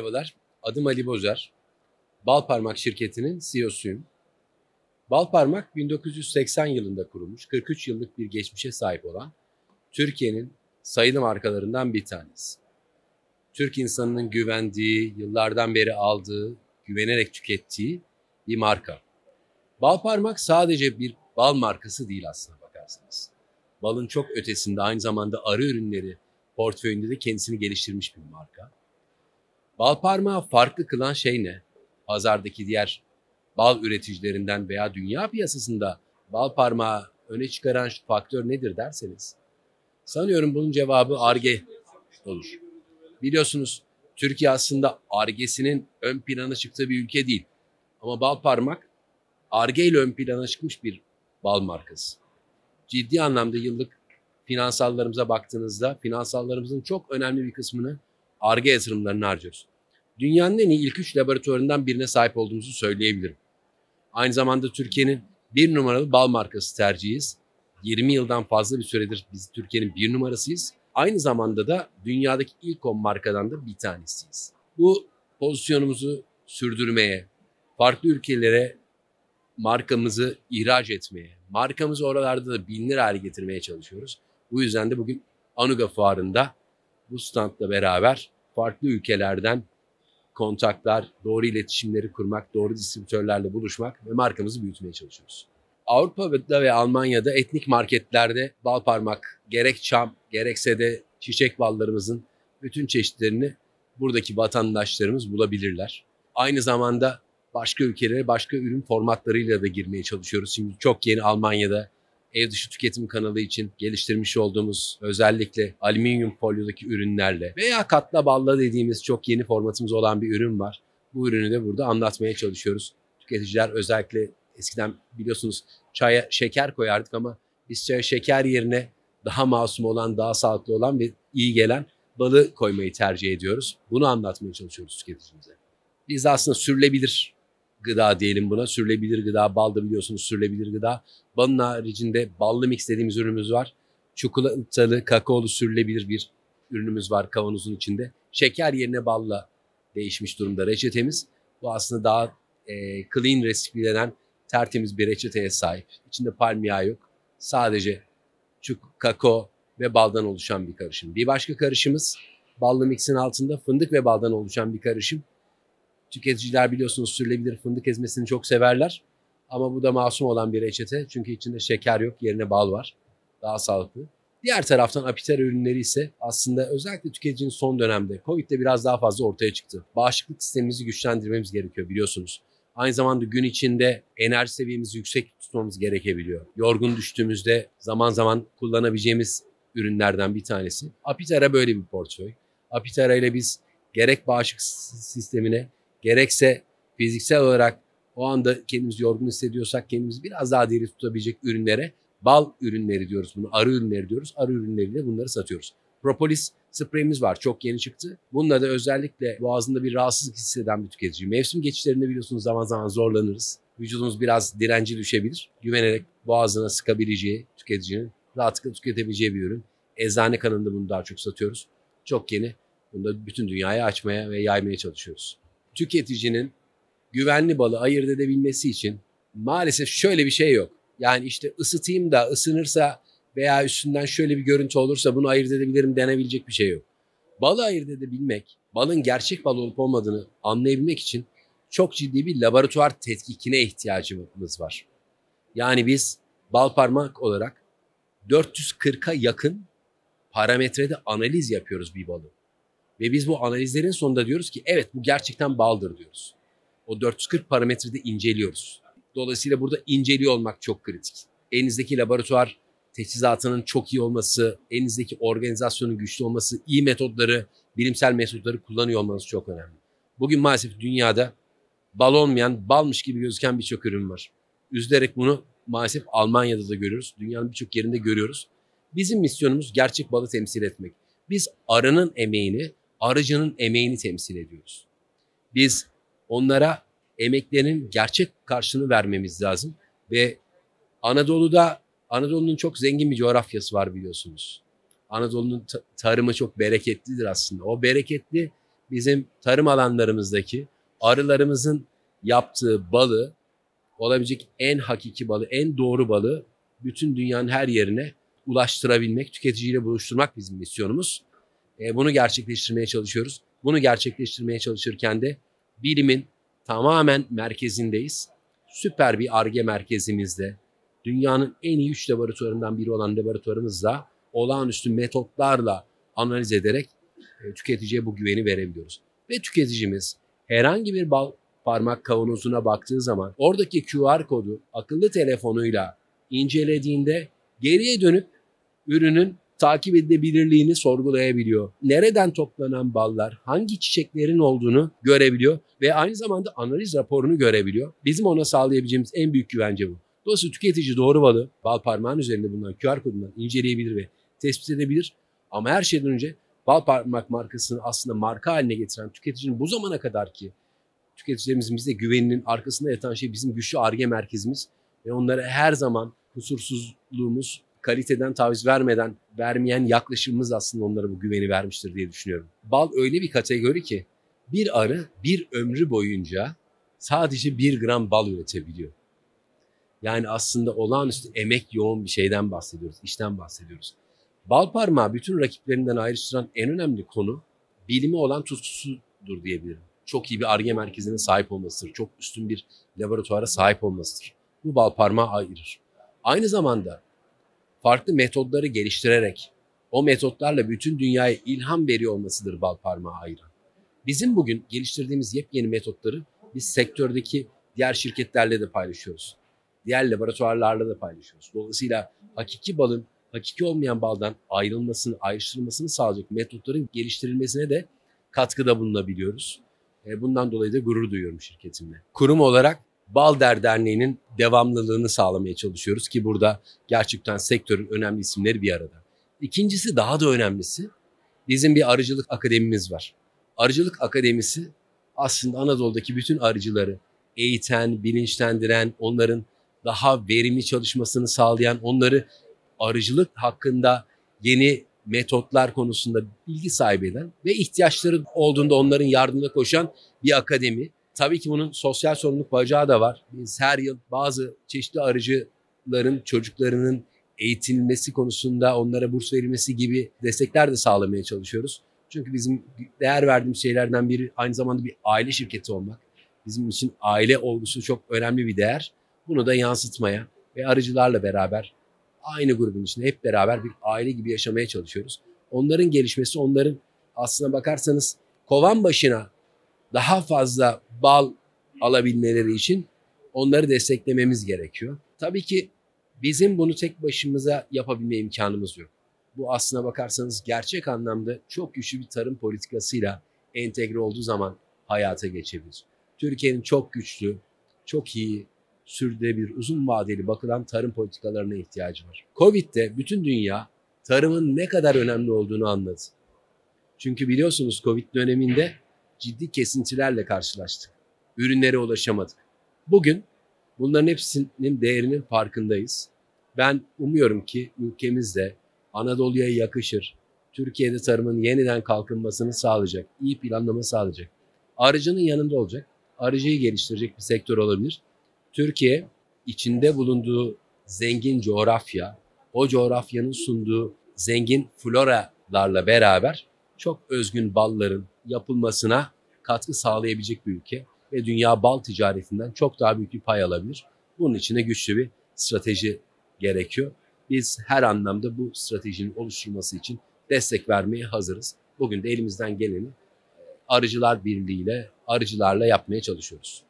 Merhabalar, adım Ali Bozer. Balparmak şirketinin CEO'suyum. Balparmak 1980 yılında kurulmuş, 43 yıllık bir geçmişe sahip olan Türkiye'nin sayılı markalarından bir tanesi. Türk insanının güvendiği, yıllardan beri aldığı, güvenerek tükettiği bir marka. Balparmak sadece bir bal markası değil aslına bakarsanız. Balın çok ötesinde aynı zamanda arı ürünleri portföyünde de kendisini geliştirmiş bir marka. Balparmağı farklı kılan şey ne? Pazardaki diğer bal üreticilerinden veya dünya piyasasında Balparmağı öne çıkaran faktör nedir derseniz, sanıyorum bunun cevabı Ar-Ge olur. Biliyorsunuz Türkiye aslında Ar-Ge'sinin ön plana çıktığı bir ülke değil. Ama Balparmak Ar-Ge ile ön plana çıkmış bir bal markası. Ciddi anlamda yıllık finansallarımıza baktığınızda finansallarımızın çok önemli bir kısmını Ar-Ge yatırımlarına harcıyoruz. Dünyanın en iyi ilk 3 laboratuvarından birine sahip olduğumuzu söyleyebilirim. Aynı zamanda Türkiye'nin bir numaralı bal markası tercihiyiz. 20 yıldan fazla bir süredir biz Türkiye'nin bir numarasıyız. Aynı zamanda da dünyadaki ilk 10 markadan da bir tanesiyiz. Bu pozisyonumuzu sürdürmeye, farklı ülkelere markamızı ihraç etmeye, markamızı oralarda da bilinir hale getirmeye çalışıyoruz. Bu yüzden de bugün Anuga Fuarı'nda bu standla beraber farklı ülkelerden kontaklar, doğru iletişimleri kurmak, doğru distribütörlerle buluşmak ve markamızı büyütmeye çalışıyoruz. Avrupa'da ve Almanya'da etnik marketlerde Balparmak gerek çam gerekse de çiçek ballarımızın bütün çeşitlerini buradaki vatandaşlarımız bulabilirler. Aynı zamanda başka ülkelere başka ürün formatlarıyla da girmeye çalışıyoruz. Şimdi çok yeni Almanya'da ev dışı tüketim kanalı için geliştirmiş olduğumuz özellikle alüminyum folyodaki ürünlerle veya katla balla dediğimiz çok yeni formatımız olan bir ürün var. Bu ürünü de burada anlatmaya çalışıyoruz. Tüketiciler özellikle eskiden biliyorsunuz çaya şeker koyardık ama biz çaya şeker yerine daha masum olan, daha sağlıklı olan ve iyi gelen balı koymayı tercih ediyoruz. Bunu anlatmaya çalışıyoruz tüketicimize. Biz de aslında sürülebilir gıda diyelim buna. Sürülebilir gıda, bal da biliyorsunuz sürülebilir gıda. Balın haricinde ballı mix dediğimiz ürünümüz var. Çikolatalı, kakaolu sürülebilir bir ürünümüz var kavanozun içinde. Şeker yerine balla değişmiş durumda reçetemiz. Bu aslında daha clean recipe denen tertemiz bir reçeteye sahip. İçinde palm yağı yok. Sadece kakao ve baldan oluşan bir karışım. Bir başka karışımız ballı mixin altında fındık ve baldan oluşan bir karışım. Tüketiciler biliyorsunuz sürülebilir fındık ezmesini çok severler. Ama bu da masum olan bir reçete. Çünkü içinde şeker yok, yerine bal var. Daha sağlıklı. Diğer taraftan apitera ürünleri ise aslında özellikle tüketicinin son dönemde Covid'de biraz daha fazla ortaya çıktı. Bağışıklık sistemimizi güçlendirmemiz gerekiyor biliyorsunuz. Aynı zamanda gün içinde enerji seviyemizi yüksek tutmamız gerekebiliyor. Yorgun düştüğümüzde zaman zaman kullanabileceğimiz ürünlerden bir tanesi. Apitera böyle bir portföy. Apitera ile biz gerek bağışıklık sistemine gerekse fiziksel olarak o anda kendimizi yorgun hissediyorsak kendimizi biraz daha diri tutabilecek ürünlere bal ürünleri diyoruz bunu. Arı ürünleri diyoruz. Arı ürünleriyle bunları satıyoruz. Propolis spreyimiz var. Çok yeni çıktı. Bununla da özellikle boğazında bir rahatsızlık hisseden bir tüketici. Mevsim geçişlerinde biliyorsunuz zaman zaman zorlanırız. Vücudumuz biraz direnci düşebilir. Güvenerek boğazına sıkabileceği tüketicinin rahatlıkla tüketebileceği bir ürün. Eczane kanalında bunu daha çok satıyoruz. Çok yeni. Bunu da bütün dünyaya açmaya ve yaymaya çalışıyoruz. Tüketicinin güvenli balı ayırt edebilmesi için maalesef şöyle bir şey yok. Yani işte ısıtayım da ısınırsa veya üstünden şöyle bir görüntü olursa bunu ayırt edebilirim denebilecek bir şey yok. Balı ayırt edebilmek, balın gerçek bal olup olmadığını anlayabilmek için çok ciddi bir laboratuvar tetkikine ihtiyacımız var. Yani biz Balparmak olarak 440'a yakın parametrede analiz yapıyoruz bir balı. Ve biz bu analizlerin sonunda diyoruz ki evet bu gerçekten baldır diyoruz. O 440 parametrede inceliyoruz. Dolayısıyla burada inceliyor olmak çok kritik. Elinizdeki laboratuvar teçhizatının çok iyi olması, elinizdeki organizasyonun güçlü olması, iyi metotları, bilimsel metotları kullanıyor olmanız çok önemli. Bugün maalesef dünyada bal olmayan, balmış gibi gözüken birçok ürün var. Üzülerek bunu maalesef Almanya'da da görüyoruz. Dünyanın birçok yerinde görüyoruz. Bizim misyonumuz gerçek balı temsil etmek. Biz arının emeğini, arıcının emeğini temsil ediyoruz. Biz onlara emeklerinin gerçek karşılığını vermemiz lazım ve Anadolu'nun çok zengin bir coğrafyası var biliyorsunuz. Anadolu'nun tarımı çok bereketlidir aslında. O bereketli bizim tarım alanlarımızdaki arılarımızın yaptığı balı, olabilecek en hakiki balı, en doğru balı bütün dünyanın her yerine ulaştırabilmek, tüketiciyle buluşturmak bizim misyonumuz. Bunu gerçekleştirmeye çalışıyoruz. Bunu gerçekleştirmeye çalışırken de bilimin tamamen merkezindeyiz. Süper bir Ar-Ge merkezimizde, dünyanın en iyi 3 laboratuvarından biri olan laboratuvarımızla olağanüstü metotlarla analiz ederek tüketiciye bu güveni verebiliyoruz. Ve tüketicimiz herhangi bir bal parmak kavanozuna baktığı zaman oradaki QR kodu akıllı telefonuyla incelediğinde geriye dönüp ürünün takip edilebilirliğini sorgulayabiliyor. Nereden toplanan ballar, hangi çiçeklerin olduğunu görebiliyor ve aynı zamanda analiz raporunu görebiliyor. Bizim ona sağlayabileceğimiz en büyük güvence bu. Dolayısıyla tüketici doğru balı bal parmağın üzerinde bulunan QR kodundan inceleyebilir ve tespit edebilir. Ama her şeyden önce bal parmak markasını aslında marka haline getiren tüketicinin bu zamana kadar ki tüketicilerimizin bize güveninin arkasında yatan şey bizim güçlü Ar-Ge merkezimiz ve onlara her zaman kusursuzluğumuz, kaliteden taviz vermeyen yaklaşımımız aslında onlara bu güveni vermiştir diye düşünüyorum. Bal öyle bir kategori ki bir arı bir ömrü boyunca sadece 1 gram bal üretebiliyor. Yani aslında olağanüstü emek yoğun bir şeyden bahsediyoruz, işten bahsediyoruz. Bal parmağı bütün rakiplerinden ayrıştıran en önemli konu bilime olan tutkusudur diyebilirim. Çok iyi bir Ar-Ge merkezine sahip olmasıdır. Çok üstün bir laboratuvara sahip olmasıdır. Bu bal parmağı ayırır. Aynı zamanda farklı metotları geliştirerek o metotlarla bütün dünyaya ilham veriyor olmasıdır bal parmağı ayıran. Bizim bugün geliştirdiğimiz yepyeni metotları biz sektördeki diğer şirketlerle de paylaşıyoruz. Diğer laboratuvarlarla da paylaşıyoruz. Dolayısıyla hakiki balın hakiki olmayan baldan ayrılmasını, ayrıştırılmasını sağlayacak metotların geliştirilmesine de katkıda bulunabiliyoruz. Bundan dolayı da gurur duyuyorum şirketimle. Kurum olarak Balder Derneği'nin devamlılığını sağlamaya çalışıyoruz ki burada gerçekten sektörün önemli isimleri bir arada. İkincisi daha da önemlisi bizim bir arıcılık akademimiz var. Arıcılık akademisi aslında Anadolu'daki bütün arıcıları eğiten, bilinçlendiren, onların daha verimli çalışmasını sağlayan, onları arıcılık hakkında yeni metotlar konusunda bilgi sahibi eden ve ihtiyaçları olduğunda onların yardımına koşan bir akademi. Tabii ki bunun sosyal sorumluluk bacağı da var. Biz her yıl bazı çeşitli arıcıların çocuklarının eğitilmesi konusunda onlara burs verilmesi gibi destekler de sağlamaya çalışıyoruz. Çünkü bizim değer verdiğimiz şeylerden biri aynı zamanda bir aile şirketi olmak. Bizim için aile olgusu çok önemli bir değer. Bunu da yansıtmaya ve arıcılarla beraber aynı grubun içinde hep beraber bir aile gibi yaşamaya çalışıyoruz. Onların gelişmesi, onların aslına bakarsanız kovan başına daha fazla bal alabilmeleri için onları desteklememiz gerekiyor. Tabii ki bizim bunu tek başımıza yapabilme imkanımız yok. Bu aslına bakarsanız gerçek anlamda çok güçlü bir tarım politikasıyla entegre olduğu zaman hayata geçebilir. Türkiye'nin çok güçlü, çok iyi, sürdürülebilir, uzun vadeli bakılan tarım politikalarına ihtiyacı var. Covid'de bütün dünya tarımın ne kadar önemli olduğunu anladı. Çünkü biliyorsunuz Covid döneminde ciddi kesintilerle karşılaştık. Ürünlere ulaşamadık. Bugün bunların hepsinin değerinin farkındayız. Ben umuyorum ki ülkemizde Anadolu'ya yakışır, Türkiye'de tarımın yeniden kalkınmasını sağlayacak, iyi planlama sağlayacak, arıcının yanında olacak, arıcıyı geliştirecek bir sektör olabilir. Türkiye içinde bulunduğu zengin coğrafya, o coğrafyanın sunduğu zengin floralarla beraber çok özgün balların yapılmasına katkı sağlayabilecek bir ülke ve dünya bal ticaretinden çok daha büyük bir pay alabilir. Bunun için de güçlü bir strateji gerekiyor. Biz her anlamda bu stratejinin oluşturulması için destek vermeye hazırız. Bugün de elimizden geleni Arıcılar Birliği'yle, arıcılarla yapmaya çalışıyoruz.